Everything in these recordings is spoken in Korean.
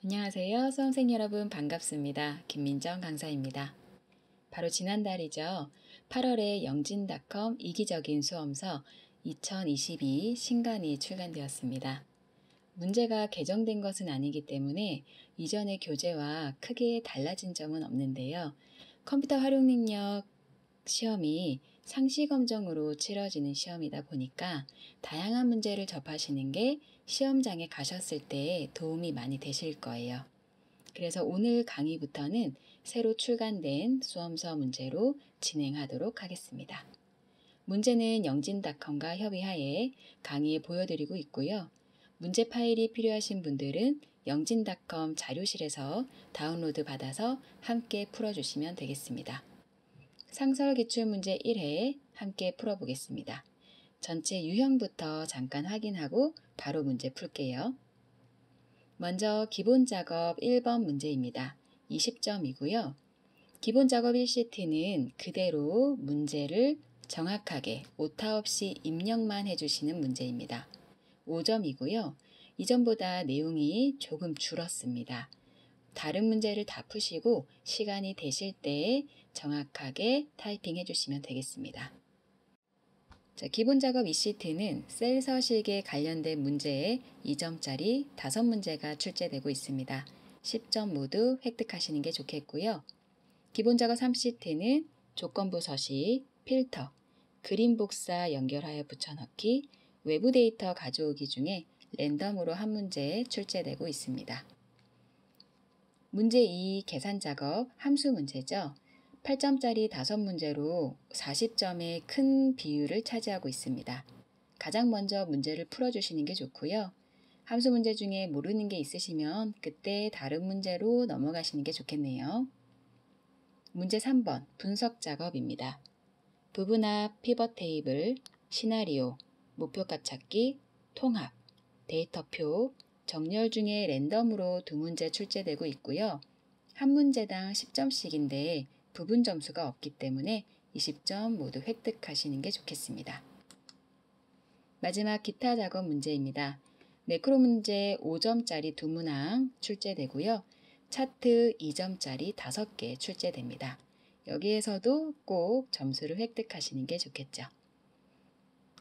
안녕하세요. 수험생 여러분 반갑습니다. 김민정 강사입니다. 바로 지난달이죠. 8월에 영진닷컴 이기적인 수험서 2022 신간이 출간되었습니다. 문제가 개정된 것은 아니기 때문에 이전의 교재와 크게 달라진 점은 없는데요. 컴퓨터 활용 능력 시험이 상시검정으로 치러지는 시험이다 보니까 다양한 문제를 접하시는 게 시험장에 가셨을 때 도움이 많이 되실 거예요. 그래서 오늘 강의부터는 새로 출간된 수험서 문제로 진행하도록 하겠습니다. 문제는 영진닷컴과 협의하에 강의에 보여드리고 있고요. 문제 파일이 필요하신 분들은 영진닷컴 자료실에서 다운로드 받아서 함께 풀어주시면 되겠습니다. 상설 기출문제 1회 함께 풀어보겠습니다. 전체 유형부터 잠깐 확인하고 바로 문제 풀게요. 먼저 기본작업 1번 문제입니다. 20점이고요. 기본작업 1시트는 그대로 문제를 정확하게 오타 없이 입력만 해주시는 문제입니다. 5점이고요. 이전보다 내용이 조금 줄었습니다. 다른 문제를 다 푸시고 시간이 되실 때 정확하게 타이핑 해주시면 되겠습니다. 자, 기본작업 2시트는 셀 서식에 관련된 문제에 2점짜리 5문제가 출제되고 있습니다. 10점 모두 획득하시는 게 좋겠고요. 기본작업 3시트는 조건부 서식, 필터, 그림 복사 연결하여 붙여넣기, 외부 데이터 가져오기 중에 랜덤으로 한 문제 출제되고 있습니다. 문제 2 계산작업 함수 문제죠. 8점짜리 5문제로 40점의 큰 비율을 차지하고 있습니다. 가장 먼저 문제를 풀어주시는 게 좋고요. 함수 문제 중에 모르는 게 있으시면 그때 다른 문제로 넘어가시는 게 좋겠네요. 문제 3번 분석 작업입니다. 부분합, 피벗 테이블, 시나리오, 목표값 찾기, 통합, 데이터표, 정렬 중에 랜덤으로 2문제 출제되고 있고요. 한 문제당 10점씩인데 부분 점수가 없기 때문에 20점 모두 획득하시는 게 좋겠습니다. 마지막 기타 작업 문제입니다. 매크로 문제 5점짜리 2문항 출제되고요. 차트 2점짜리 5개 출제됩니다. 여기에서도 꼭 점수를 획득하시는 게 좋겠죠.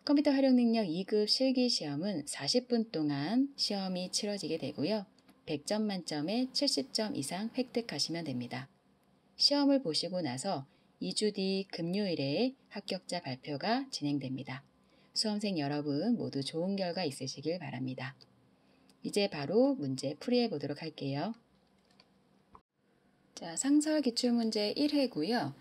컴퓨터 활용 능력 2급 실기 시험은 40분 동안 시험이 치러지게 되고요. 100점 만점에 70점 이상 획득하시면 됩니다. 시험을 보시고 나서 2주 뒤 금요일에 합격자 발표가 진행됩니다. 수험생 여러분 모두 좋은 결과 있으시길 바랍니다. 이제 바로 문제 풀이해 보도록 할게요. 자, 상설 기출문제 1회고요.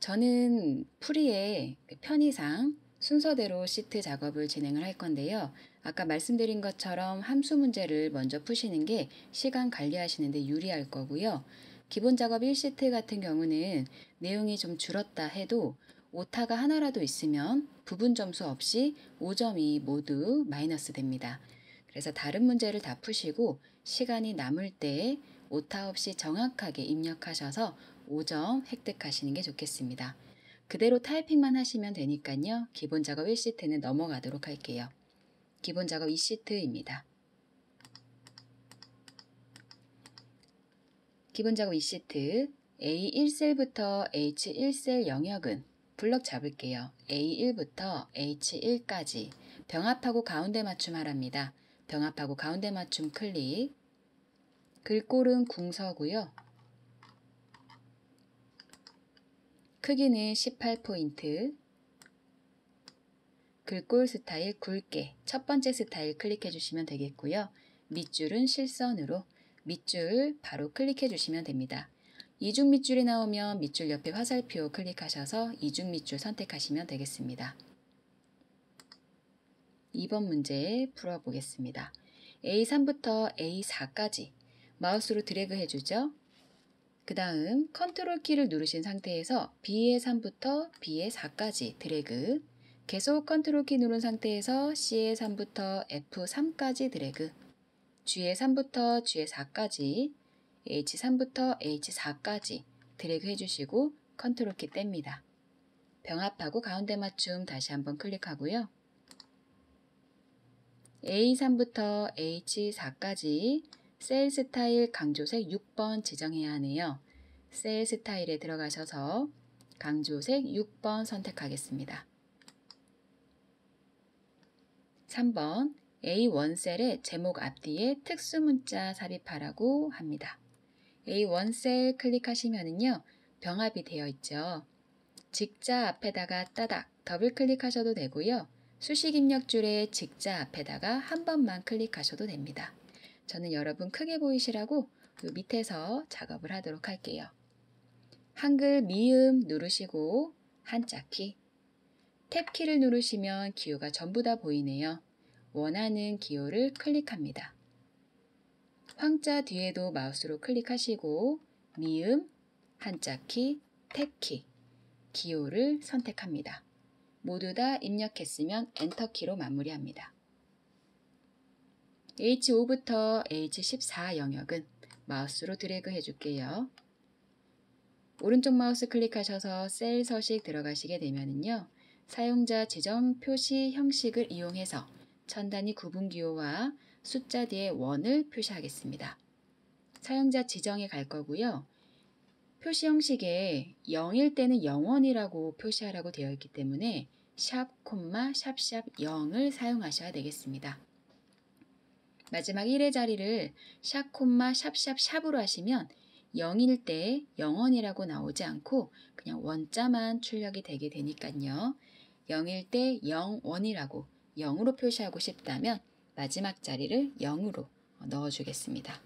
저는 풀이의 편의상 순서대로 시트 작업을 진행을 할 건데요. 아까 말씀드린 것처럼 함수 문제를 먼저 푸시는 게 시간 관리하시는 데 유리할 거고요. 기본 작업 1시트 같은 경우는 내용이 좀 줄었다 해도 오타가 하나라도 있으면 부분 점수 없이 5점이 모두 마이너스 됩니다. 그래서 다른 문제를 다 푸시고 시간이 남을 때 오타 없이 정확하게 입력하셔서 5점 획득하시는 게 좋겠습니다. 그대로 타이핑만 하시면 되니까요. 기본 작업 1시트는 넘어가도록 할게요. 기본 작업 2시트입니다. 기본 작업 2시트 A1셀부터 H1셀 영역은 블럭 잡을게요. A1부터 H1까지 병합하고 가운데 맞춤 하랍니다. 병합하고 가운데 맞춤 클릭. 글꼴은 궁서고요. 크기는 18포인트. 글꼴 스타일 굵게 첫 번째 스타일 클릭해 주시면 되겠고요. 밑줄은 실선으로 밑줄 바로 클릭해 주시면 됩니다. 이중 밑줄이 나오면 밑줄 옆에 화살표 클릭하셔서 이중 밑줄 선택하시면 되겠습니다. 2번 문제 풀어보겠습니다. A3부터 A4까지 마우스로 드래그 해주죠. 그 다음 컨트롤 키를 누르신 상태에서 B의 3부터 B의 4까지 드래그, 계속 컨트롤 키 누른 상태에서 C의 3부터 F3까지 드래그, G의 3부터 G의 4까지, H3부터 H4까지 드래그 해주시고 컨트롤 키 뗍니다. 병합하고 가운데 맞춤 다시 한번 클릭하고요. A3부터 H4까지 셀 스타일 강조색 6번 지정해야 하네요. 셀 스타일에 들어가셔서 강조색 6번 선택하겠습니다. 3번 A1 셀의 제목 앞뒤에 특수문자 삽입하라고 합니다. A1 셀 클릭하시면은요, 병합이 되어 있죠. 직자 앞에다가 따닥 더블 클릭하셔도 되고요. 수식 입력줄의 직자 앞에다가 한 번만 클릭하셔도 됩니다. 저는 여러분 크게 보이시라고 요 밑에서 작업을 하도록 할게요. 한글 미음 누르시고 한자키, 탭키를 누르시면 기호가 전부 다 보이네요. 원하는 기호를 클릭합니다. 황자 뒤에도 마우스로 클릭하시고 미음, 한자키, 탭키, 기호를 선택합니다. 모두 다 입력했으면 엔터키로 마무리합니다. H5부터 H14 영역은 마우스로 드래그 해줄게요. 오른쪽 마우스 클릭하셔서 셀 서식 들어가시게 되면요. 사용자 지정 표시 형식을 이용해서 천 단위 구분 기호와 숫자 뒤에 원을 표시하겠습니다. 사용자 지정에 갈 거고요. 표시 형식에 0일 때는 0원이라고 표시하라고 되어 있기 때문에 샵, 콤마, 샵샵 0을 사용하셔야 되겠습니다. 마지막 1의 자리를 샵, 콤마, 샵샵 샵으로 하시면 0일 때 0원이라고 나오지 않고 그냥 원자만 출력이 되게 되니까요. 0일 때 0원이라고 0으로 표시하고 싶다면 마지막 자리를 0으로 넣어주겠습니다.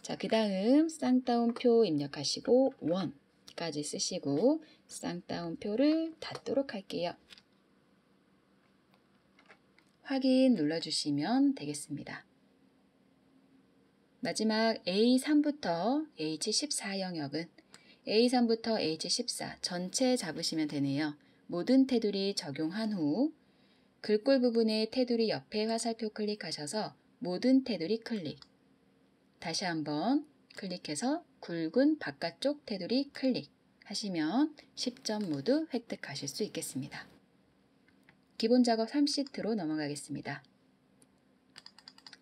자, 그 다음 쌍따옴표 입력하시고 원까지 쓰시고 쌍따옴표를 닫도록 할게요. 확인 눌러주시면 되겠습니다. 마지막 A3부터 H14 영역은 A3부터 H14 전체 잡으시면 되네요. 모든 테두리 적용한 후 글꼴 부분에 테두리 옆에 화살표 클릭하셔서 모든 테두리 클릭. 다시 한번 클릭해서 굵은 바깥쪽 테두리 클릭 하시면 10점 모두 획득하실 수 있겠습니다. 기본 작업 3시트로 넘어가겠습니다.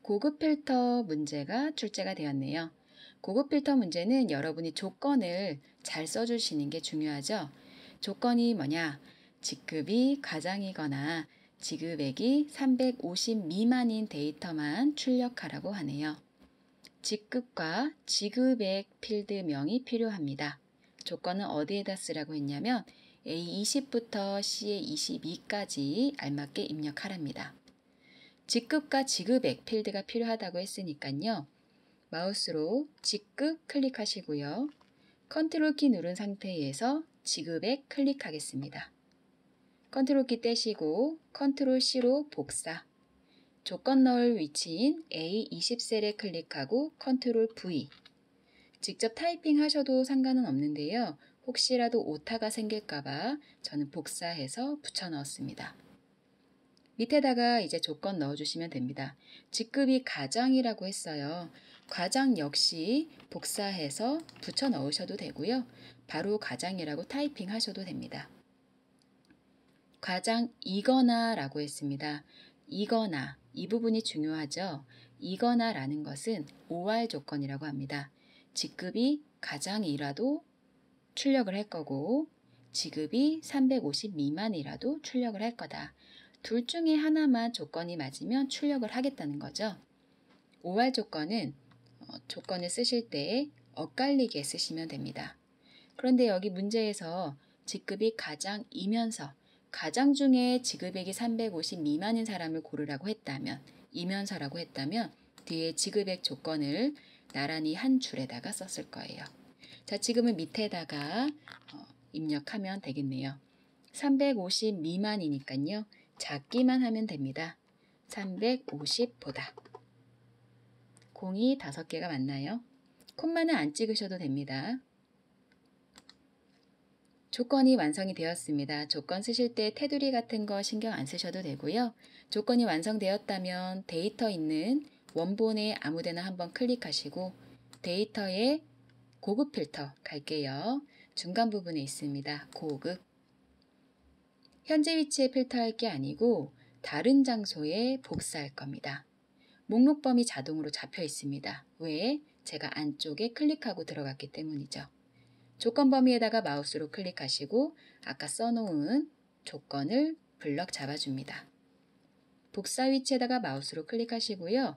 고급 필터 문제가 출제가 되었네요. 고급 필터 문제는 여러분이 조건을 잘 써주시는 게 중요하죠. 조건이 뭐냐? 직급이 가장이거나 지급액이 350 미만인 데이터만 출력하라고 하네요. 직급과 지급액 필드명이 필요합니다. 조건은 어디에다 쓰라고 했냐면 A20부터 CA22까지 알맞게 입력하랍니다. 직급과 지급액 필드가 필요하다고 했으니까요. 마우스로 직급 클릭하시고요. 컨트롤 키 누른 상태에서 지급액 클릭하겠습니다. 컨트롤 키 떼시고 컨트롤 C로 복사. 조건 넣을 위치인 A20셀에 클릭하고 컨트롤 V. 직접 타이핑 하셔도 상관은 없는데요. 혹시라도 오타가 생길까봐 저는 복사해서 붙여 넣었습니다. 밑에다가 이제 조건 넣어주시면 됩니다. 직급이 가장이라고 했어요. 가장 역시 복사해서 붙여 넣으셔도 되고요. 바로 가장이라고 타이핑 하셔도 됩니다. 가장이거나 라고 했습니다. 이거나, 이 부분이 중요하죠. 이거나 라는 것은 OR 조건이라고 합니다. 직급이 가장이라도 출력을 할 거고 지급이 350 미만이라도 출력을 할 거다. 둘 중에 하나만 조건이 맞으면 출력을 하겠다는 거죠. OR 조건은 조건을 쓰실 때 엇갈리게 쓰시면 됩니다. 그런데 여기 문제에서 직급이 가장이면서 가장 중에 지급액이 350 미만인 사람을 고르라고 했다면 이면서라고 했다면 뒤에 지급액 조건을 나란히 한 줄에다가 썼을 거예요. 자, 지금은 밑에다가 입력하면 되겠네요. 350 미만이니까요. 작기만 하면 됩니다. 350보다. 공이 5개가 맞나요? 콤마는 안 찍으셔도 됩니다. 조건이 완성이 되었습니다. 조건 쓰실 때 테두리 같은 거 신경 안 쓰셔도 되고요. 조건이 완성되었다면 데이터 있는 원본에 아무데나 한번 클릭하시고 데이터에 고급 필터 갈게요. 중간 부분에 있습니다. 고급. 현재 위치에 필터할 게 아니고 다른 장소에 복사할 겁니다. 목록 범위 자동으로 잡혀 있습니다. 왜? 제가 안쪽에 클릭하고 들어갔기 때문이죠. 조건 범위에다가 마우스로 클릭하시고 아까 써놓은 조건을 블럭 잡아줍니다. 복사 위치에다가 마우스로 클릭하시고요.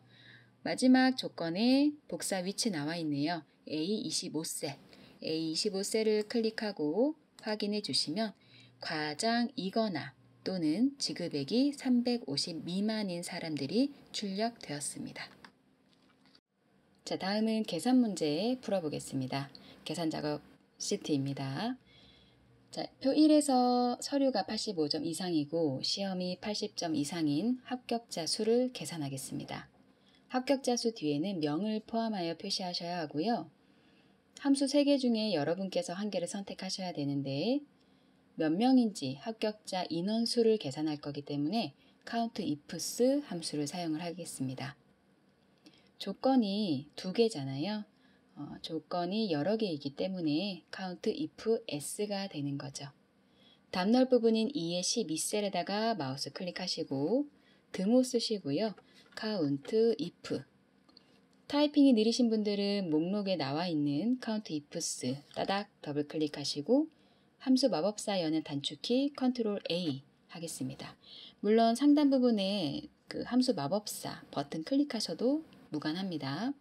마지막 조건에 복사 위치 나와 있네요. A25셀. A25셀을 클릭하고 확인해 주시면 과장이거나 또는 지급액이 350 미만인 사람들이 출력되었습니다. 자, 다음은 계산 문제 풀어보겠습니다. 계산 작업 시트입니다. 자, 표 1에서 서류가 85점 이상이고 시험이 80점 이상인 합격자 수를 계산하겠습니다. 합격자 수 뒤에는 명을 포함하여 표시하셔야 하고요. 함수 3개 중에 여러분께서 한 개를 선택하셔야 되는데 몇 명인지 합격자 인원수를 계산할 거기 때문에 countIfs 함수를 사용을 하겠습니다. 조건이 2개잖아요. 조건이 여러 개이기 때문에 countIfs가 되는 거죠. 답 넣을 부분인 2의 12셀에다가 마우스 클릭하시고 등호 쓰시고요. countIf 타이핑이 느리신 분들은 목록에 나와 있는 countIfs 따닥 더블 클릭하시고 함수 마법사 여는 단축키 Ctrl A 하겠습니다. 물론 상단 부분에 그 함수 마법사 버튼 클릭하셔도 무관합니다.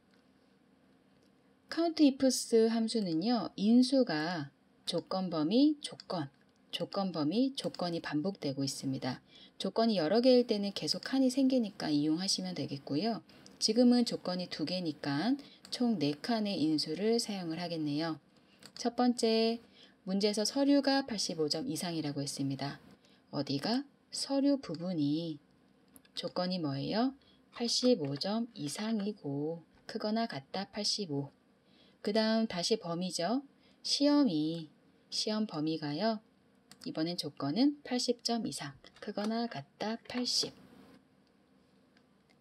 countIfs 함수는요. 인수가 조건 범위 조건 범위 조건이 반복되고 있습니다. 조건이 여러 개일 때는 계속 칸이 생기니까 이용하시면 되겠고요. 지금은 조건이 2개니까 총 4칸의 인수를 사용을 하겠네요. 첫 번째 문제에서 서류가 85점 이상이라고 했습니다. 어디가? 서류 부분이 조건이 뭐예요? 85점 이상이고 크거나 같다 85. 그 다음 다시 범위죠. 시험 범위가요. 이번엔 조건은 80점 이상 크거나 같다 80.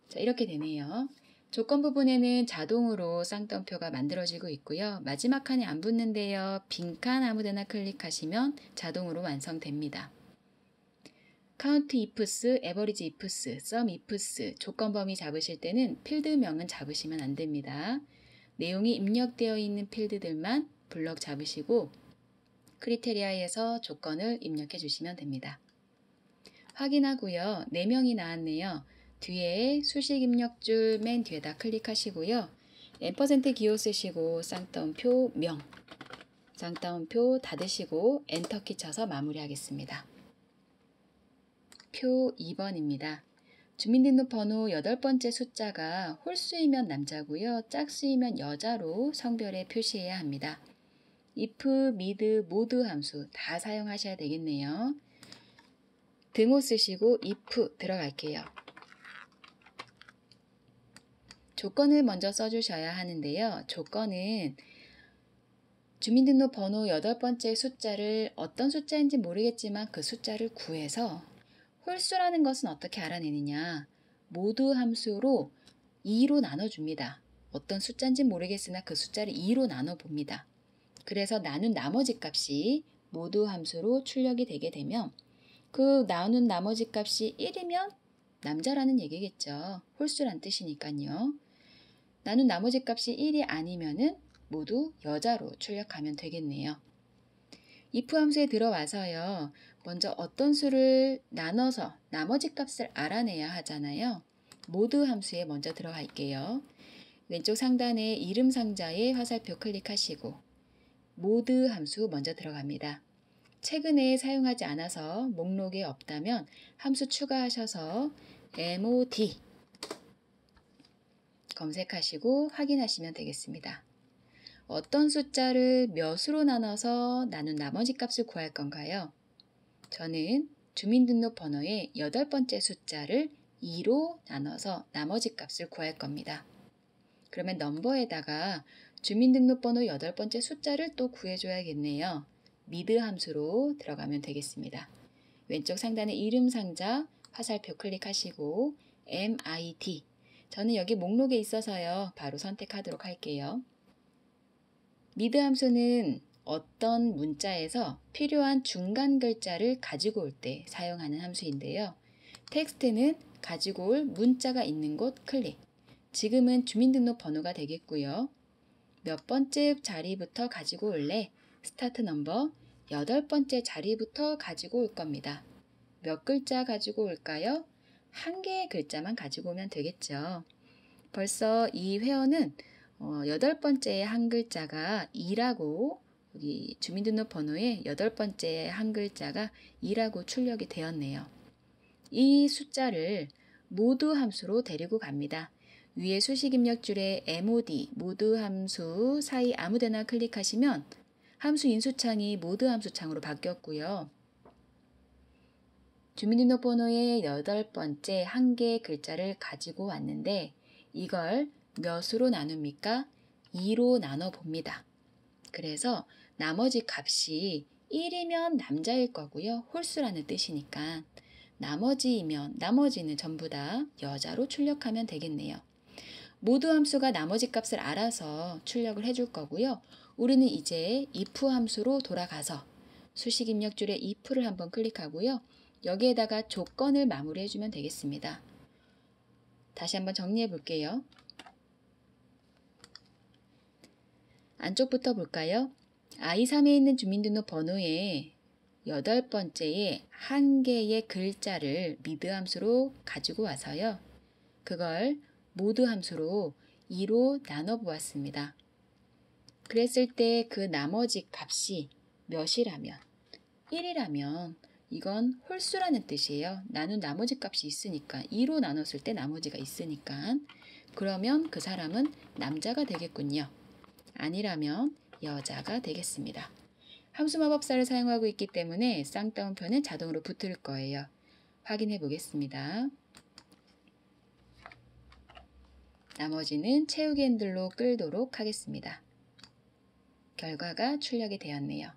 자, 이렇게 되네요. 조건 부분에는 자동으로 쌍따옴표가 만들어지고 있고요. 마지막 칸이 안 붙는데요. 빈칸 아무데나 클릭하시면 자동으로 완성됩니다. countIfs, averageIfs, sumIfs 조건 범위 잡으실 때는 필드명은 잡으시면 안 됩니다. 내용이 입력되어 있는 필드들만 블럭 잡으시고 크리테리아에서 조건을 입력해 주시면 됩니다. 확인하고요. 4명이 나왔네요. 뒤에 수식 입력줄 맨 뒤에다 클릭하시고요. %기호 쓰시고 쌍따옴표 명, 쌍따옴표 닫으시고 엔터키 쳐서 마무리하겠습니다. 표 2번입니다. 주민등록번호 8번째 숫자가 홀수이면 남자고요. 짝수이면 여자로 성별에 표시해야 합니다. if, mid, mod 함수 다 사용하셔야 되겠네요. 등호 쓰시고 if 들어갈게요. 조건을 먼저 써주셔야 하는데요. 조건은 주민등록번호 8번째 숫자를 어떤 숫자인지 모르겠지만 그 숫자를 구해서 홀수라는 것은 어떻게 알아내느냐. 모두 함수로 2로 나눠줍니다. 어떤 숫자인지 모르겠으나 그 숫자를 2로 나눠봅니다. 그래서 나눈 나머지 값이 모두 함수로 출력이 되게 되면 그 나눈 나머지 값이 1이면 남자라는 얘기겠죠. 홀수란 뜻이니까요. 나눈 나머지 값이 1이 아니면은 모두 여자로 출력하면 되겠네요. if 함수에 들어와서요. 먼저 어떤 수를 나눠서 나머지 값을 알아내야 하잖아요. 모두 함수에 먼저 들어갈게요. 왼쪽 상단에 이름 상자에 화살표 클릭하시고 모두 함수 먼저 들어갑니다. 최근에 사용하지 않아서 목록에 없다면 함수 추가하셔서 mod 검색하시고 확인하시면 되겠습니다. 어떤 숫자를 몇으로 나눠서 나눈 나머지 값을 구할 건가요? 저는 주민등록번호의 8번째 숫자를 2로 나눠서 나머지 값을 구할 겁니다. 그러면 넘버에다가 주민등록번호 8번째 숫자를 또 구해줘야겠네요. mid 함수로 들어가면 되겠습니다. 왼쪽 상단에 이름 상자 화살표 클릭하시고 MID 저는 여기 목록에 있어서요. 바로 선택하도록 할게요. mid 함수는 어떤 문자에서 필요한 중간 글자를 가지고 올 때 사용하는 함수인데요. 텍스트는 가지고 올 문자가 있는 곳 클릭, 지금은 주민등록번호가 되겠고요. 몇 번째 자리부터 가지고 올래? 스타트 넘버 8번째 자리부터 가지고 올 겁니다. 몇 글자 가지고 올까요? 한 개의 글자만 가지고 오면 되겠죠. 벌써 이 회원은 8번째 한 글자가 2라고 여기 주민등록번호에 8번째 한 글자가 2라고 출력이 되었네요. 이 숫자를 모두 함수로 데리고 갑니다. 위에 수식 입력줄에 mod 모두 함수 사이 아무데나 클릭하시면 함수 인수창이 모두 함수창으로 바뀌었고요. 주민등록번호의 8번째 한 개의 글자를 가지고 왔는데 이걸 몇으로 나눕니까? 2로 나눠 봅니다. 그래서 나머지 값이 1이면 남자일 거고요. 홀수라는 뜻이니까 나머지는 전부 다 여자로 출력하면 되겠네요. 모두 함수가 나머지 값을 알아서 출력을 해줄 거고요. 우리는 이제 if 함수로 돌아가서 수식 입력줄에 if를 한번 클릭하고요. 여기에다가 조건을 마무리해 주면 되겠습니다. 다시 한번 정리해 볼게요. 안쪽부터 볼까요? I3에 있는 주민등록번호에 8번째에 한 개의 글자를 미드 함수로 가지고 와서요. 그걸 모두 함수로 2로 나눠 보았습니다. 그랬을 때 그 나머지 값이 몇이라면 1이라면 이건 홀수라는 뜻이에요. 나눈 나머지 값이 있으니까 2로 나눴을 때 나머지가 있으니까 그러면 그 사람은 남자가 되겠군요. 아니라면 여자가 되겠습니다. 함수 마법사를 사용하고 있기 때문에 쌍따옴표는 자동으로 붙을 거예요. 확인해 보겠습니다. 나머지는 채우기 핸들로 끌도록 하겠습니다. 결과가 출력이 되었네요.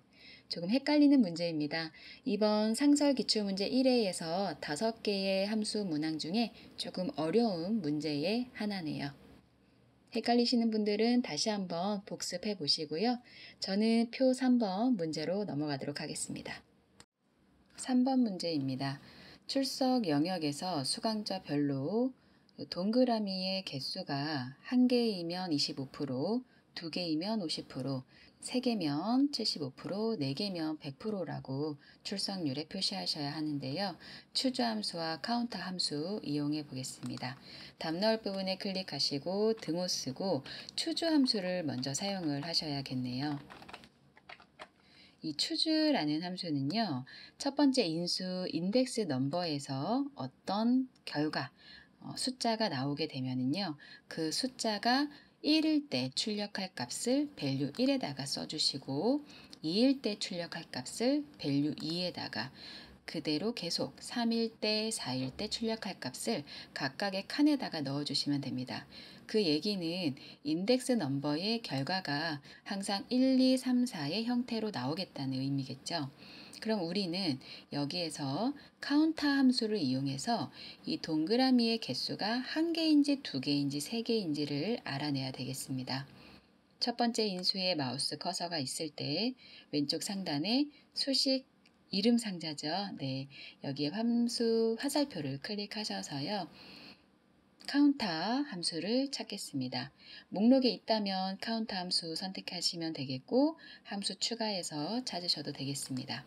조금 헷갈리는 문제입니다. 이번 상설 기출문제 1회에서 5개의 함수 문항 중에 조금 어려운 문제의 하나네요. 헷갈리시는 분들은 다시 한번 복습해 보시고요. 저는 표 3번 문제로 넘어가도록 하겠습니다. 3번 문제입니다. 출석 영역에서 수강자 별로 동그라미의 개수가 1개이면 25%, 2개이면 50%, 3개면 75%, 4개면 100%라고 출석률에 표시하셔야 하는데요. 추주함수와 카운터 함수 이용해 보겠습니다. 답 넣을 부분에 클릭하시고 등호 쓰고 추주함수를 먼저 사용을 하셔야겠네요. 이 추주라는 함수는요. 첫 번째 인수 인덱스 넘버에서 어떤 결과, 숫자가 나오게 되면은요. 그 숫자가 1일 때 출력할 값을 value 1에다가 써주시고 2일 때 출력할 값을 value 2에다가 그대로 계속 3일 때, 4일 때 출력할 값을 각각의 칸에다가 넣어주시면 됩니다. 그 얘기는 인덱스 넘버의 결과가 항상 1, 2, 3, 4의 형태로 나오겠다는 의미겠죠. 그럼 우리는 여기에서 카운터 함수를 이용해서 이 동그라미의 개수가 1개인지 2개인지 3개인지를 알아내야 되겠습니다. 첫 번째 인수에 마우스 커서가 있을 때 왼쪽 상단에 수식 이름 상자죠. 네, 여기에 함수 화살표를 클릭하셔서요. 카운터 함수를 찾겠습니다. 목록에 있다면 카운터 함수 선택하시면 되겠고 함수 추가해서 찾으셔도 되겠습니다.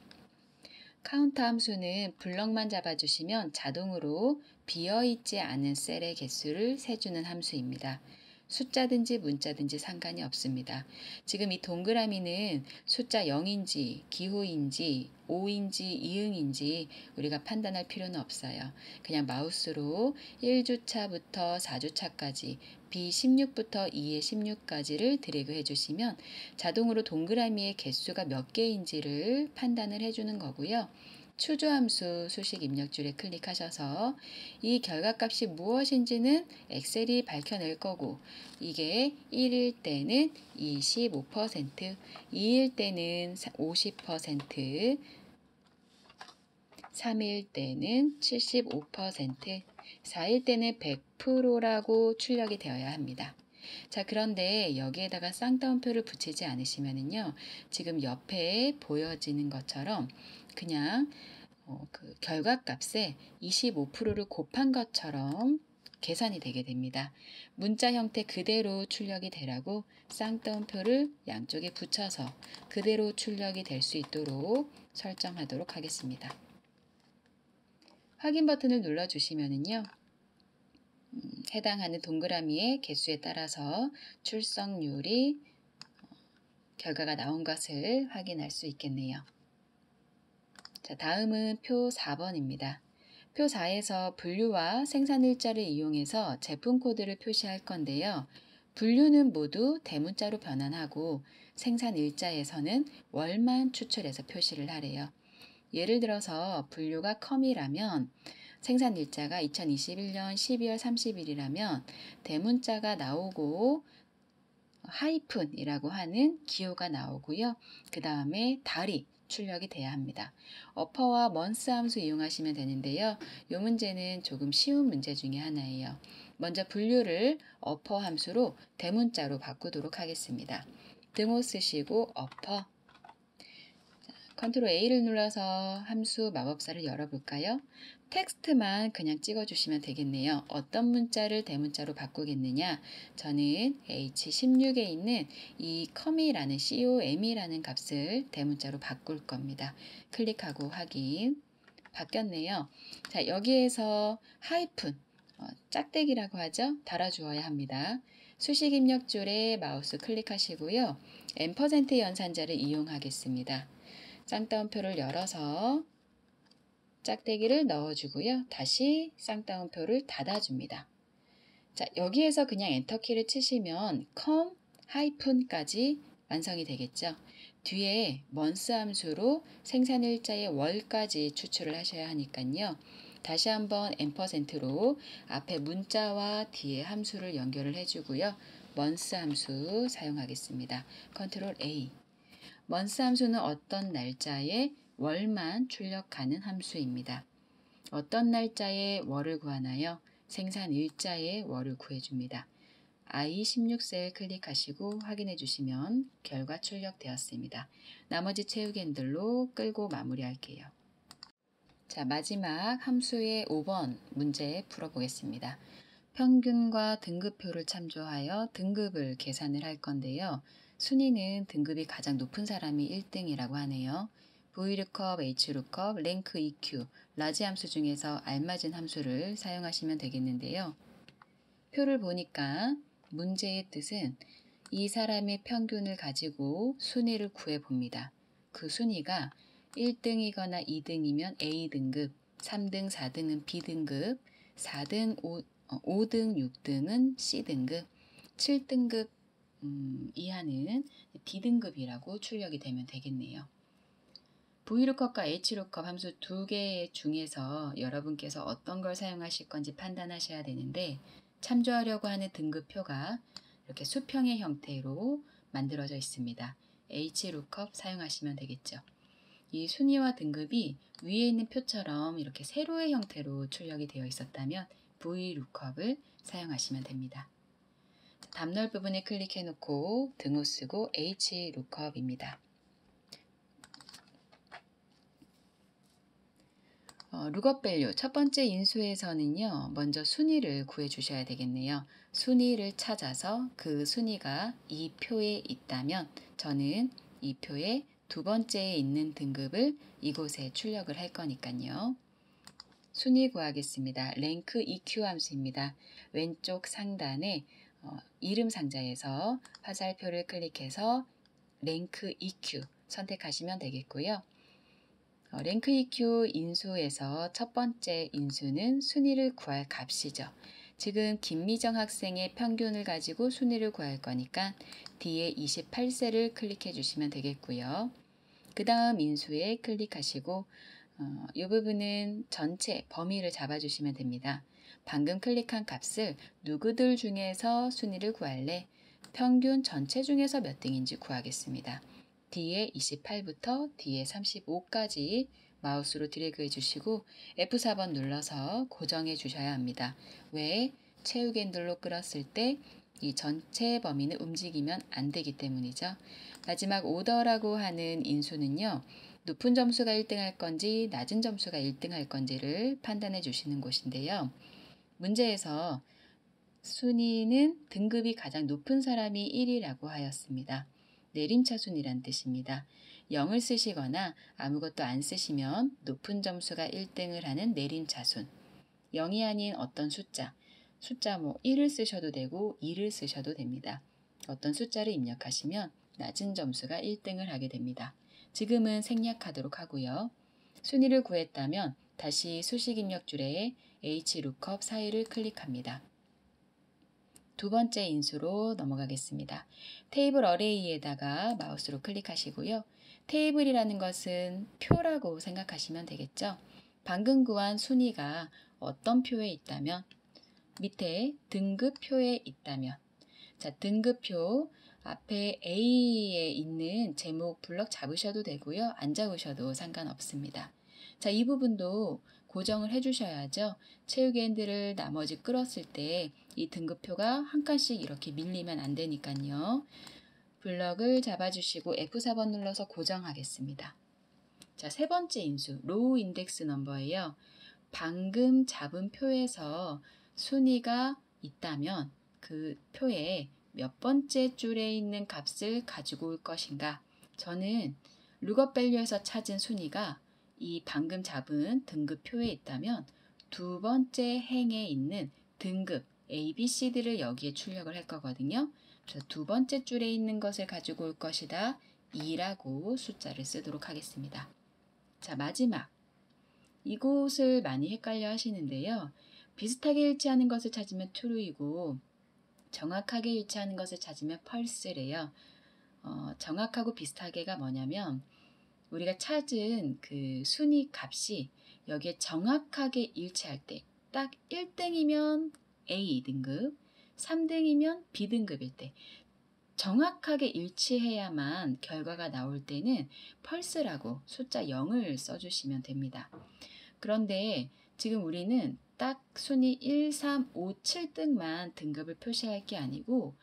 카운터 함수는 블럭만 잡아주시면 자동으로 비어있지 않은 셀의 개수를 세주는 함수입니다. 숫자든지 문자든지 상관이 없습니다. 지금 이 동그라미는 숫자 0인지 기호인지 5인지 이응인지 우리가 판단할 필요는 없어요. 그냥 마우스로 1주차부터 4주차까지 B16부터 2의 16까지를 드래그 해주시면 자동으로 동그라미의 개수가 몇 개인지를 판단을 해주는 거고요. 추주함수 수식 입력줄에 클릭하셔서 이 결과값이 무엇인지는 엑셀이 밝혀낼 거고 이게 1일 때는 25%, 2일 때는 50%, 3일 때는 75%, 4일 때는 100%라고 출력이 되어야 합니다. 자, 그런데 여기에다가 쌍따옴표를 붙이지 않으시면은요, 지금 옆에 보여지는 것처럼 그냥 그 결과값에 25%를 곱한 것처럼 계산이 되게 됩니다. 문자 형태 그대로 출력이 되라고 쌍따옴표를 양쪽에 붙여서 그대로 출력이 될 수 있도록 설정하도록 하겠습니다. 확인 버튼을 눌러주시면은요. 해당하는 동그라미의 개수에 따라서 출석률이 결과가 나온 것을 확인할 수 있겠네요. 자, 다음은 표 4번입니다. 표 4에서 분류와 생산일자를 이용해서 제품 코드를 표시할 건데요. 분류는 모두 대문자로 변환하고 생산일자에서는 월만 추출해서 표시를 하래요. 예를 들어서 분류가 컴이라면 생산일자가 2021년 12월 30일이라면 대문자가 나오고 하이픈이라고 하는 기호가 나오고요. 그 다음에 달이 출력이 돼야 합니다. 어퍼와 먼스 함수 이용하시면 되는데요. 이 문제는 조금 쉬운 문제 중에 하나예요. 먼저 분류를 어퍼 함수로 대문자로 바꾸도록 하겠습니다. 등호 쓰시고 어퍼, 컨트롤 A를 눌러서 함수 마법사를 열어볼까요? 텍스트만 그냥 찍어주시면 되겠네요. 어떤 문자를 대문자로 바꾸겠느냐? 저는 H16에 있는 이 com이라는 com이라는 값을 대문자로 바꿀 겁니다. 클릭하고 확인. 바뀌었네요. 자, 여기에서 하이픈, 짝대기라고 하죠? 달아주어야 합니다. 수식 입력줄에 마우스 클릭하시고요. M% 연산자를 이용하겠습니다. 쌍따옴표를 열어서 짝대기를 넣어주고요. 다시 쌍따옴표를 닫아줍니다. 자, 여기에서 그냥 엔터키를 치시면 com 하이픈까지 완성이 되겠죠. 뒤에 먼스 함수로 생산일자의 월까지 추출을 하셔야 하니까요. 다시 한번 M%로 앞에 문자와 뒤에 함수를 연결을 해주고요. 먼스 함수 사용하겠습니다. 컨트롤 A. 먼스 함수는 어떤 날짜에 월만 출력하는 함수입니다. 어떤 날짜에 월을 구하나요? 생산일자에 월을 구해줍니다. I16셀 클릭하시고 확인해 주시면 결과 출력되었습니다. 나머지 채우기 핸들로 끌고 마무리할게요. 자, 마지막 함수의 5번 문제 풀어보겠습니다. 평균과 등급표를 참조하여 등급을 계산을 할 건데요. 순위는 등급이 가장 높은 사람이 1등이라고 하네요. VLOOKUP, HLOOKUP, 랭크 EQ, 라지 함수 중에서 알맞은 함수를 사용하시면 되겠는데요. 표를 보니까 문제의 뜻은 이 사람의 평균을 가지고 순위를 구해봅니다. 그 순위가 1등이거나 2등이면 A등급, 3등, 4등은 B등급, 4등, 5등, 6등은 C등급, 7등급 이하는 D등급이라고 출력이 되면 되겠네요. VLOOKUP과 HLOOKUP 함수 두 개 중에서 여러분께서 어떤 걸 사용하실 건지 판단하셔야 되는데 참조하려고 하는 등급표가 이렇게 수평의 형태로 만들어져 있습니다. HLOOKUP 사용하시면 되겠죠. 이 순위와 등급이 위에 있는 표처럼 이렇게 세로의 형태로 출력이 되어 있었다면 VLOOKUP을 사용하시면 됩니다. 답 넣을 부분에 클릭해 놓고 등호 쓰고 HLOOKUP입니다. 룩업 밸류 첫 번째 인수에서는요. 먼저 순위를 구해 주셔야 되겠네요. 순위를 찾아서 그 순위가 이 표에 있다면 저는 이 표의 두 번째에 있는 등급을 이곳에 출력을 할 거니까요. 순위 구하겠습니다. 랭크 EQ 함수입니다. 왼쪽 상단에 이름 상자에서 화살표를 클릭해서 랭크 EQ 선택하시면 되겠고요. 랭크 EQ 인수에서 첫 번째 인수는 순위를 구할 값이죠. 지금 김미정 학생의 평균을 가지고 순위를 구할 거니까 뒤에 28셀을 클릭해 주시면 되겠고요. 그 다음 인수에 클릭하시고 이 부분은 전체 범위를 잡아주시면 됩니다. 방금 클릭한 값을 누구들 중에서 순위를 구할래? 평균 전체 중에서 몇 등인지 구하겠습니다. 뒤에 28부터 뒤에 35까지 마우스로 드래그 해주시고 F4번 눌러서 고정해 주셔야 합니다. 왜? 채우기 핸들로 끌었을 때 이 전체 범위는 움직이면 안 되기 때문이죠. 마지막 오더라고 하는 인수는요. 높은 점수가 1등 할 건지 낮은 점수가 1등 할 건지를 판단해 주시는 곳인데요. 문제에서 순위는 등급이 가장 높은 사람이 1이라고 하였습니다. 내림차순이란 뜻입니다. 0을 쓰시거나 아무것도 안 쓰시면 높은 점수가 1등을 하는 내림차순. 0이 아닌 어떤 숫자 1을 쓰셔도 되고 2를 쓰셔도 됩니다. 어떤 숫자를 입력하시면 낮은 점수가 1등을 하게 됩니다. 지금은 생략하도록 하고요. 순위를 구했다면 다시 수식 입력줄에 hlookup 사이를 클릭합니다. 두 번째 인수로 넘어가겠습니다. 테이블 어레이에다가 마우스로 클릭하시고요. 테이블이라는 것은 표라고 생각하시면 되겠죠. 방금 구한 순위가 어떤 표에 있다면 밑에 등급표에 있다면 자, 등급표 앞에 A에 있는 제목 블럭 잡으셔도 되고요. 안 잡으셔도 상관없습니다. 자, 이 부분도 고정을 해주셔야죠. 채우기 핸들을 나머지 끌었을 때 이 등급표가 한 칸씩 이렇게 밀리면 안 되니까요. 블럭을 잡아주시고 F4번 눌러서 고정하겠습니다. 자, 세 번째 인수, 로우 인덱스 넘버예요. 방금 잡은 표에서 순위가 있다면 그 표에 몇 번째 줄에 있는 값을 가지고 올 것인가. 저는 룩업 밸류에서 찾은 순위가 이 방금 잡은 등급표에 있다면 두 번째 행에 있는 등급 A, B, C, D를 여기에 출력을 할 거거든요. 그래서 두 번째 줄에 있는 것을 가지고 올 것이다. 2라고 숫자를 쓰도록 하겠습니다. 자, 마지막. 이곳을 많이 헷갈려 하시는데요. 비슷하게 일치하는 것을 찾으면 true이고 정확하게 일치하는 것을 찾으면 false래요. 정확하고 비슷하게가 뭐냐면 우리가 찾은 그 순위 값이 여기에 정확하게 일치할 때 딱 1등이면 A 등급, 3등이면 B 등급일 때 정확하게 일치해야만 결과가 나올 때는 false라고 숫자 0을 써주시면 됩니다. 그런데 지금 우리는 딱 순위 1, 3, 5, 7등만 등급을 표시할 게 아니고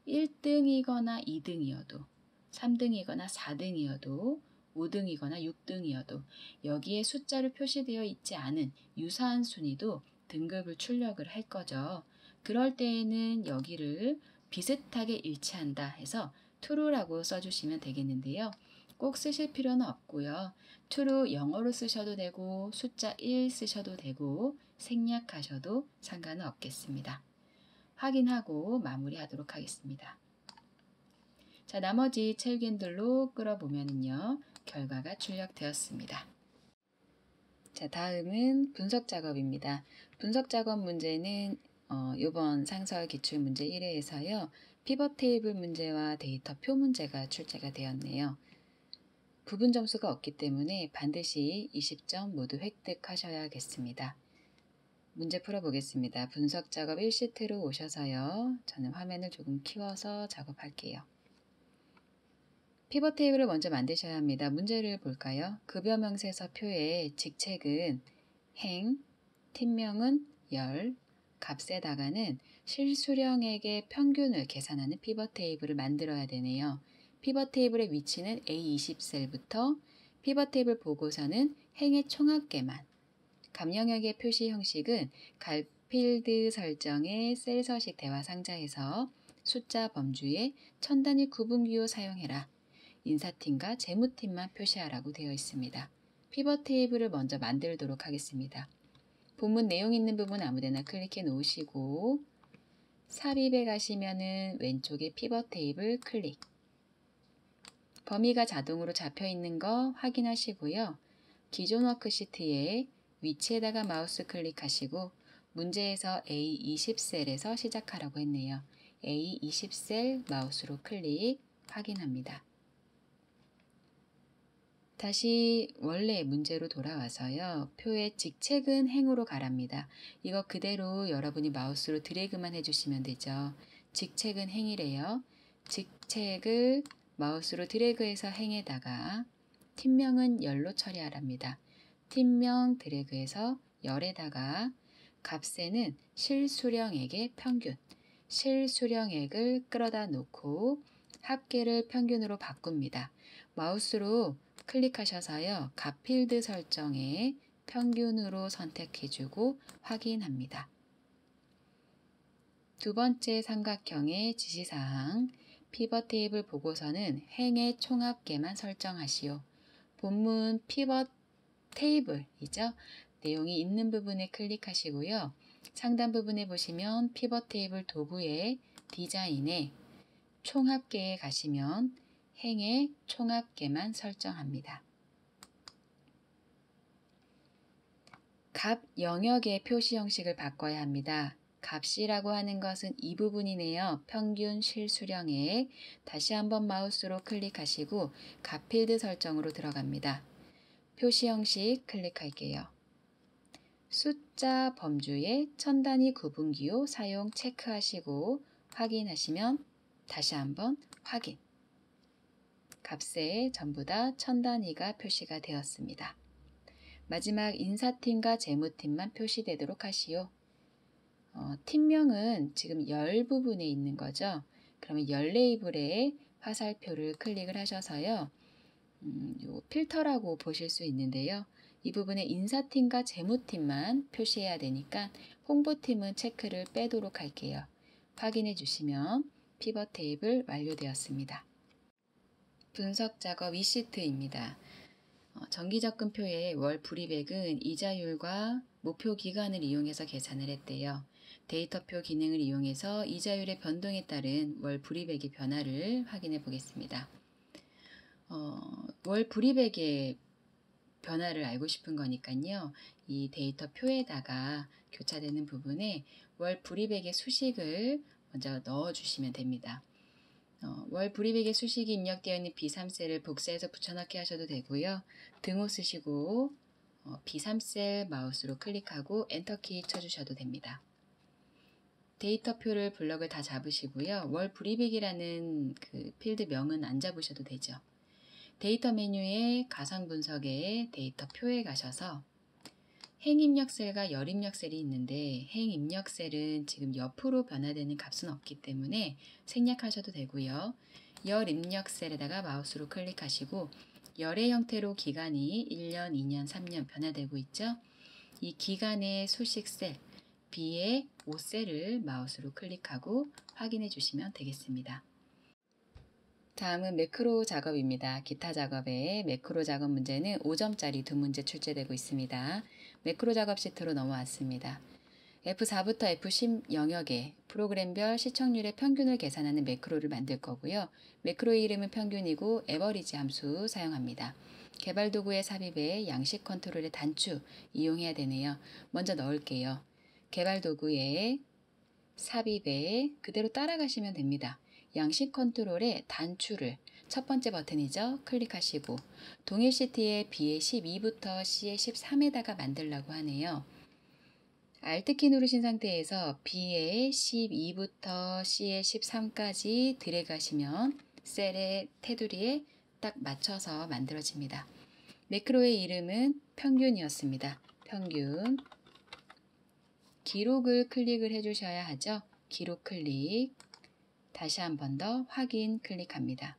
1등이거나 2등이어도 3등이거나 4등이어도 5등이거나 6등이어도 여기에 숫자로 표시되어 있지 않은 유사한 순위도 등급을 출력을 할 거죠. 그럴 때에는 여기를 비슷하게 일치한다 해서 true라고 써주시면 되겠는데요. 꼭 쓰실 필요는 없고요. true 영어로 쓰셔도 되고 숫자 1 쓰셔도 되고 생략하셔도 상관은 없겠습니다. 확인하고 마무리하도록 하겠습니다. 자, 나머지 채우기 핸들로 끌어보면요. 결과가 출력되었습니다. 자, 다음은 분석 작업입니다. 분석 작업 문제는 이번 상설 기출문제 1회에서요. 피벗 테이블 문제와 데이터 표 문제가 출제가 되었네요. 부분 점수가 없기 때문에 반드시 20점 모두 획득하셔야겠습니다. 문제 풀어보겠습니다. 분석 작업 1시트로 오셔서요. 저는 화면을 조금 키워서 작업할게요. 피벗 테이블을 먼저 만드셔야 합니다. 문제를 볼까요? 급여 명세서 표의 직책은 행, 팀명은 열, 값에다가는 실수령액의 평균을 계산하는 피벗 테이블을 만들어야 되네요. 피벗 테이블의 위치는 A20셀부터 피벗 테이블 보고서는 행의 총합계만, 값 영역의 표시 형식은 갈필드 설정의 셀 서식 대화 상자에서 숫자 범주에 천 단위 구분기호 사용해라. 인사팀과 재무팀만 표시하라고 되어 있습니다. 피벗 테이블을 먼저 만들도록 하겠습니다. 본문 내용 있는 부분 아무데나 클릭해 놓으시고 삽입에 가시면은 왼쪽에 피벗 테이블 클릭. 범위가 자동으로 잡혀 있는 거 확인하시고요. 기존 워크시트에 위치에다가 마우스 클릭하시고 문제에서 A20셀에서 시작하라고 했네요. A20셀 마우스로 클릭 확인합니다. 다시 원래 문제로 돌아와서요. 표의 직책은 행으로 가랍니다. 이거 그대로 여러분이 마우스로 드래그만 해주시면 되죠. 직책은 행이래요. 직책을 마우스로 드래그해서 행에다가 팀명은 열로 처리하랍니다. 팀명 드래그해서 열에다가 값에는 실수령액의 평균, 실수령액을 끌어다 놓고 합계를 평균으로 바꿉니다. 마우스로 클릭하셔서요. 값 필드 설정에 평균으로 선택해주고 확인합니다. 두 번째 삼각형의 지시사항, 피벗 테이블 보고서는 행의 총합계만 설정하시오. 본문 피벗 테이블이죠. 내용이 있는 부분에 클릭하시고요. 상단 부분에 보시면 피벗 테이블 도구의 디자인에 총합계에 가시면 행의 총합계만 설정합니다. 값 영역의 표시 형식을 바꿔야 합니다. 값이라고 하는 것은 이 부분이네요. 평균 실수령액. 다시 한번 마우스로 클릭하시고 값 필드 설정으로 들어갑니다. 표시 형식 클릭할게요. 숫자 범주에 천 단위 구분기호 사용 체크하시고 확인하시면 다시 한번 확인. 값에 전부 다 천 단위가 표시가 되었습니다. 마지막 인사팀과 재무팀만 표시되도록 하시오. 팀명은 지금 열 부분에 있는 거죠. 그러면 열 레이블에 화살표를 클릭을 하셔서요. 요 필터라고 보실 수 있는데요. 이 부분에 인사팀과 재무팀만 표시해야 되니까 홍보팀은 체크를 빼도록 할게요. 확인해 주시면 피벗 테이블 완료되었습니다. 분석 작업 위시트입니다. 정기적금표의 월 불이백은 이자율과 목표 기간을 이용해서 계산을 했대요. 데이터표 기능을 이용해서 이자율의 변동에 따른 월 불이백의 변화를 확인해 보겠습니다. 월 불이백의 변화를 알고 싶은 거니까요. 이 데이터표에다가 교차되는 부분에 월 불이백의 수식을 먼저 넣어주시면 됩니다. 월 불이백의 수식이 입력되어 있는 B3셀을 복사해서 붙여넣기 하셔도 되고요. 등호 쓰시고 B3셀 마우스로 클릭하고 엔터키 쳐주셔도 됩니다. 데이터표를 블럭을 다 잡으시고요. 월 불이백이라는 그 필드명은 안 잡으셔도 되죠. 데이터 메뉴에 가상 분석에 데이터표에 가셔서 행 입력 셀과 열 입력 셀이 있는데 행 입력 셀은 지금 옆으로 변화되는 값은 없기 때문에 생략하셔도 되고요. 열 입력 셀에다가 마우스로 클릭하시고 열의 형태로 기간이 1년, 2년, 3년 변화되고 있죠. 이 기간의 수식 셀 B의 5셀을 마우스로 클릭하고 확인해 주시면 되겠습니다. 다음은 매크로 작업입니다. 기타 작업에 매크로 작업 문제는 5점짜리 2문제 출제되고 있습니다. 매크로 작업 시트로 넘어왔습니다. F4부터 F10 영역에 프로그램별 시청률의 평균을 계산하는 매크로를 만들 거고요. 매크로의 이름은 평균이고 에버리지 함수 사용합니다. 개발 도구의 삽입에 양식 컨트롤의 단추 이용해야 되네요. 먼저 넣을게요. 개발 도구에 삽입에 그대로 따라가시면 됩니다. 양식 컨트롤의 단추를 첫 번째 버튼이죠. 클릭하시고 동일 시트에 B의 12부터 C의 13에다가 만들라고 하네요. Alt키 누르신 상태에서 B의 12부터 C의 13까지 드래그 하시면 셀의 테두리에 딱 맞춰서 만들어집니다. 매크로의 이름은 평균이었습니다. 평균. 기록을 클릭을 해주셔야 하죠. 기록 클릭. 다시 한 번 더 확인 클릭합니다.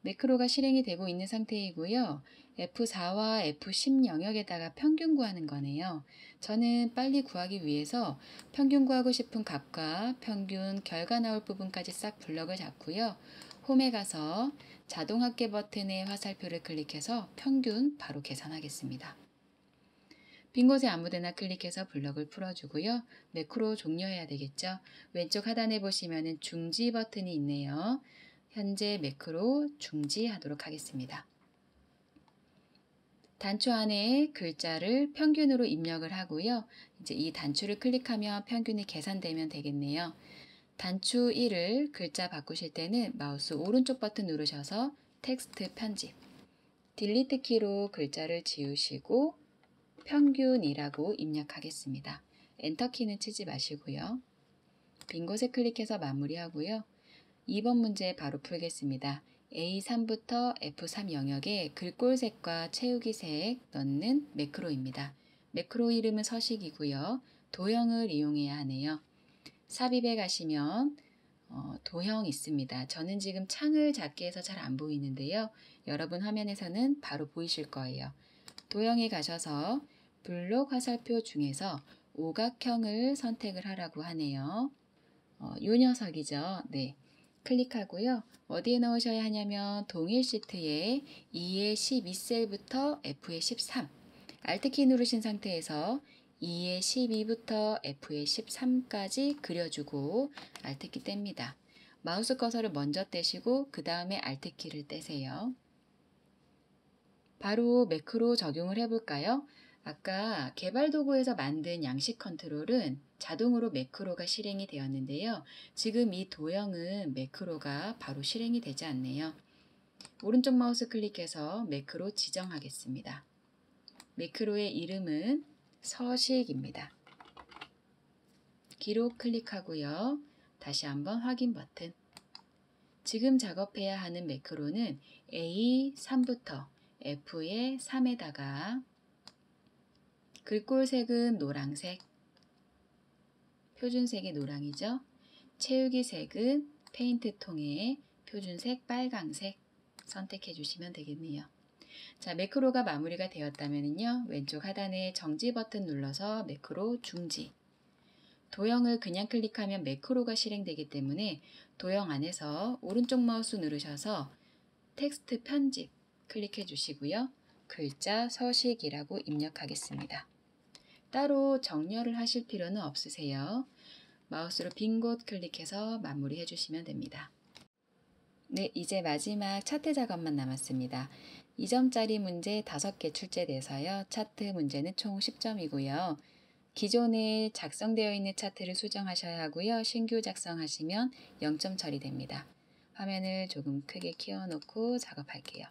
매크로가 실행이 되고 있는 상태이고요. F4와 F10 영역에다가 평균 구하는 거네요. 저는 빨리 구하기 위해서 평균 구하고 싶은 값과 평균 결과 나올 부분까지 싹 블럭을 잡고요. 홈에 가서 자동 합계 버튼에 화살표를 클릭해서 평균 바로 계산하겠습니다. 빈 곳에 아무데나 클릭해서 블럭을 풀어주고요. 매크로 종료해야 되겠죠. 왼쪽 하단에 보시면 중지 버튼이 있네요. 현재 매크로 중지하도록 하겠습니다. 단추 안에 글자를 평균으로 입력을 하고요. 이제 이 단추를 클릭하면 평균이 계산되면 되겠네요. 단추 1을 글자 바꾸실 때는 마우스 오른쪽 버튼 누르셔서 텍스트 편집. 딜리트 키로 글자를 지우시고 평균이라고 입력하겠습니다. 엔터키는 치지 마시고요. 빈 곳에 클릭해서 마무리하고요. 2번 문제 바로 풀겠습니다. A3부터 F3 영역에 글꼴색과 채우기 색 넣는 매크로입니다. 매크로 이름은 서식이고요. 도형을 이용해야 하네요. 삽입에 가시면 도형 있습니다. 저는 지금 창을 작게 해서 잘 안 보이는데요. 여러분 화면에서는 바로 보이실 거예요. 도형에 가셔서 블록 화살표 중에서 오각형을 선택을 하라고 하네요. 요 녀석이죠. 네. 클릭하고요. 어디에 넣으셔야 하냐면 동일 시트에 2의 12셀부터 F의 13. Alt키 누르신 상태에서 2의 12부터 F의 13까지 그려주고 Alt키 뗍니다. 마우스 커서를 먼저 떼시고 그 다음에 Alt키를 떼세요. 바로 매크로 적용을 해볼까요? 아까 개발 도구에서 만든 양식 컨트롤은 자동으로 매크로가 실행이 되었는데요. 지금 이 도형은 매크로가 바로 실행이 되지 않네요. 오른쪽 마우스 클릭해서 매크로 지정하겠습니다. 매크로의 이름은 서식입니다. 기록 클릭하고요. 다시 한번 확인 버튼. 지금 작업해야 하는 매크로는 A3부터 F의 3에다가 글꼴색은 노란색, 표준색이 노랑이죠. 채우기 색은 페인트 통에 표준색 빨강색 선택해 주시면 되겠네요. 자, 매크로가 마무리가 되었다면요. 왼쪽 하단에 정지 버튼 눌러서 매크로 중지. 도형을 그냥 클릭하면 매크로가 실행되기 때문에 도형 안에서 오른쪽 마우스 누르셔서 텍스트 편집 클릭해 주시고요. 글자 서식이라고 입력하겠습니다. 따로 정렬을 하실 필요는 없으세요. 마우스로 빈 곳 클릭해서 마무리해 주시면 됩니다. 네, 이제 마지막 차트 작업만 남았습니다. 2점짜리 문제 5개 출제돼서요. 차트 문제는 총 10점이고요. 기존에 작성되어 있는 차트를 수정하셔야 하고요. 신규 작성하시면 0점 처리됩니다. 화면을 조금 크게 키워놓고 작업할게요.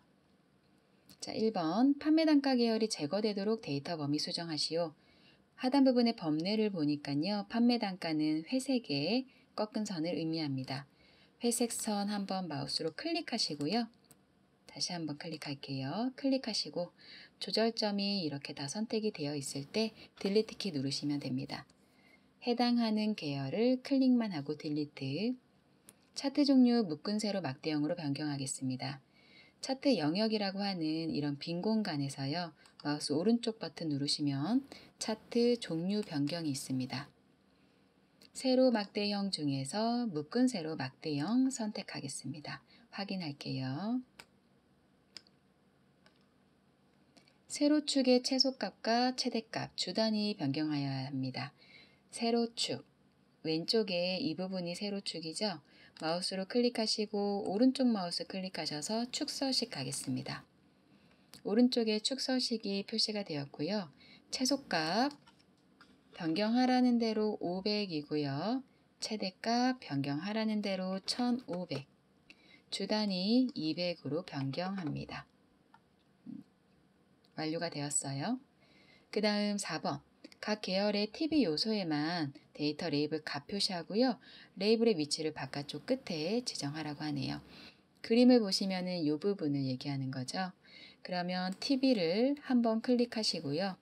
자, 1번 판매 단가 계열이 제거되도록 데이터 범위 수정하시오. 하단 부분의 범례를 보니까요. 판매 단가는 회색의 꺾은 선을 의미합니다. 회색 선 한번 마우스로 클릭하시고요. 다시 한번 클릭할게요. 클릭하시고 조절점이 이렇게 다 선택이 되어 있을 때 딜리트 키 누르시면 됩니다. 해당하는 계열을 클릭만 하고 딜리트. 차트 종류 묶은 세로 막대형으로 변경하겠습니다. 차트 영역이라고 하는 이런 빈 공간에서요. 마우스 오른쪽 버튼 누르시면 차트 종류 변경이 있습니다. 세로 막대형 중에서 묶은 세로 막대형 선택하겠습니다. 확인할게요. 세로축의 최소값과 최대값 주 단위 변경하여야 합니다. 세로축, 왼쪽에 이 부분이 세로축이죠. 마우스로 클릭하시고 오른쪽 마우스 클릭하셔서 축서식 가겠습니다. 오른쪽에 축서식이 표시가 되었고요. 최소값 변경하라는 대로 500이고요. 최대값 변경하라는 대로 1500, 주 단위 200으로 변경합니다. 완료가 되었어요. 그 다음 4번. 각 계열의 TV 요소에만 데이터 레이블 값 표시하고요. 레이블의 위치를 바깥쪽 끝에 지정하라고 하네요. 그림을 보시면은 이 부분을 얘기하는 거죠. 그러면 TV를 한번 클릭하시고요.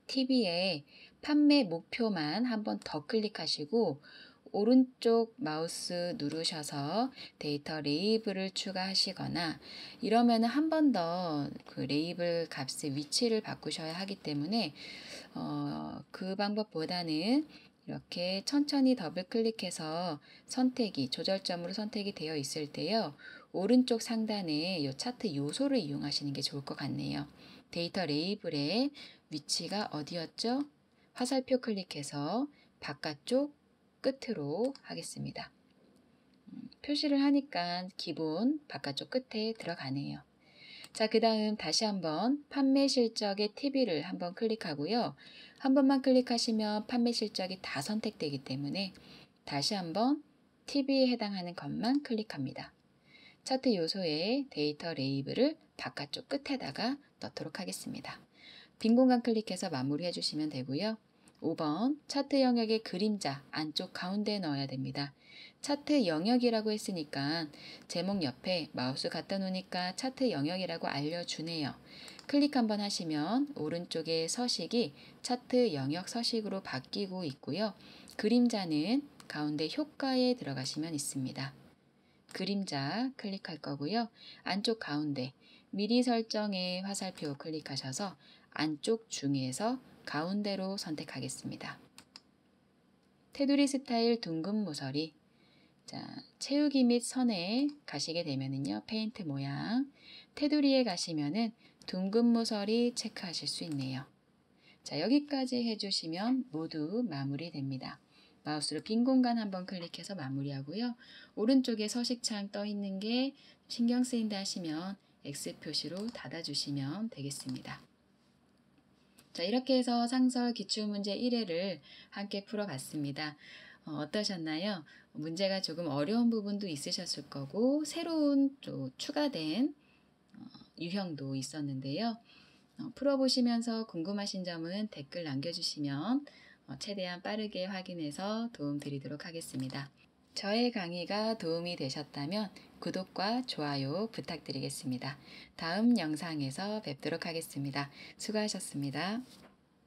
TV에 판매 목표만 한번 더 클릭하시고 오른쪽 마우스 누르셔서 데이터 레이블을 추가하시거나 이러면 한 번 더 그 레이블 값의 위치를 바꾸셔야 하기 때문에 그 방법보다는 이렇게 천천히 더블 클릭해서 선택이 조절점으로 선택이 되어 있을 때요. 오른쪽 상단에 이 차트 요소를 이용하시는 게 좋을 것 같네요. 데이터 레이블의 위치가 어디였죠? 화살표 클릭해서 바깥쪽 끝으로 하겠습니다. 표시를 하니까 기본 바깥쪽 끝에 들어가네요. 자, 그 다음 다시 한번 판매 실적의 TV를 한번 클릭하고요. 한 번만 클릭하시면 판매 실적이 다 선택되기 때문에 다시 한번 TV에 해당하는 것만 클릭합니다. 차트 요소에 데이터 레이블을 바깥쪽 끝에다가 넣도록 하겠습니다. 빈 공간 클릭해서 마무리해 주시면 되고요. 5번 차트 영역의 그림자 안쪽 가운데에 넣어야 됩니다. 차트 영역이라고 했으니까 제목 옆에 마우스 갖다 놓으니까 차트 영역이라고 알려주네요. 클릭 한번 하시면 오른쪽에 서식이 차트 영역 서식으로 바뀌고 있고요. 그림자는 가운데 효과에 들어가시면 있습니다. 그림자 클릭할 거고요. 안쪽 가운데 미리 설정에 화살표 클릭하셔서 안쪽 중에서 가운데로 선택하겠습니다. 테두리 스타일 둥근 모서리. 자, 채우기 및 선에 가시게 되면은요, 페인트 모양. 테두리에 가시면은 둥근 모서리 체크하실 수 있네요. 자, 여기까지 해주시면 모두 마무리됩니다. 마우스로 빈 공간 한번 클릭해서 마무리하고요. 오른쪽에 서식창 떠 있는 게 신경 쓰인다 하시면 X 표시로 닫아주시면 되겠습니다. 자, 이렇게 해서 상설 기출문제 1회를 함께 풀어봤습니다. 어떠셨나요? 문제가 조금 어려운 부분도 있으셨을 거고 새로운 또 추가된 유형도 있었는데요. 풀어보시면서 궁금하신 점은 댓글 남겨주시면 최대한 빠르게 확인해서 도움 드리도록 하겠습니다. 저의 강의가 도움이 되셨다면 구독과 좋아요 부탁드리겠습니다. 다음 영상에서 뵙도록 하겠습니다. 수고하셨습니다.